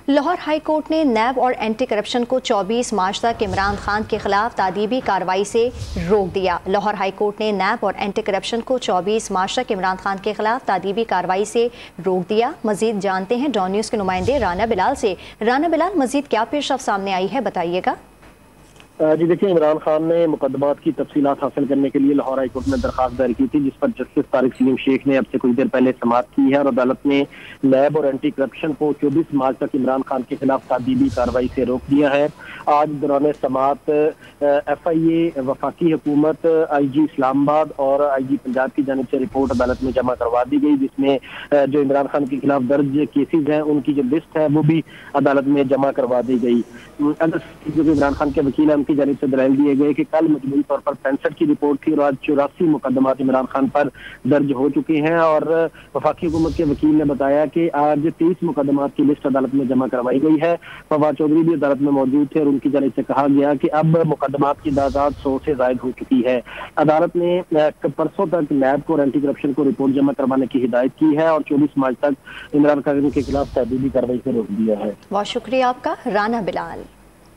Lahore high court ने नैब और anti corruption को 24 मार्च तक इमरान खान के खिलाफ तादीबी कार्रवाई से रोक दिया। लाहौर हाई कोर्ट ने नैब और एंटी करप्शन को 24 मार्च तक इमरान खान के खिलाफ तादीबी कार्रवाई से रोक दिया। मजीद जानते हैं डॉन न्यूज़ के नुमाइंदे राना बिलाल से। राना बिलाल, मजीद क्या पेशरफ्त सामने आई है, बताइएगा। जी देखिए, इमरान खान ने मुकदमात की तफसीलात हासिल करने के लिए लाहौर हाई कोर्ट में दरखास्त दायर की थी, जिस पर जस्टिस तारिक सलीम शेख ने अब से कुछ देर पहले समाअत की है और अदालत ने नैब और एंटी करप्शन को 24 मार्च तक इमरान खान के खिलाफ तादीबी कार्रवाई से रोक दिया है। आज दौरान समाअत FIA, वफाकी हुकूमत, IG इस्लामाबाद और IG पंजाब की जानिब से रिपोर्ट अदालत में जमा करवा दी गई, जिसमें जो इमरान खान के खिलाफ दर्ज केसेज हैं उनकी जो लिस्ट है वो भी अदालत में जमा करवा दी गई। जो इमरान खान के वकील हैं की जानिब से दलाइल दिए गए कि कल मजमूई तौर पर 65 की रिपोर्ट थी और आज 84 मुकदमात इमरान खान पर दर्ज हो चुके हैं। और वफाकी हुकूमत के वकील ने बताया कि आज 23 मुकदमात की लिस्ट अदालत में जमा करवाई गई है। फवाद चौधरी भी अदालत में मौजूद थे और उनकी जानिब से कहा गया कि अब मुकदमात की तादाद 100 से जायद हो चुकी है। अदालत ने परसों तक नैब को और एंटी करप्शन को रिपोर्ट जमा करवाने की हिदायत की है और 24 मार्च तक इमरान खान के खिलाफ तादीबी कार्रवाई से रोक दिया है। बहुत शुक्रिया आपका राना बिलाल।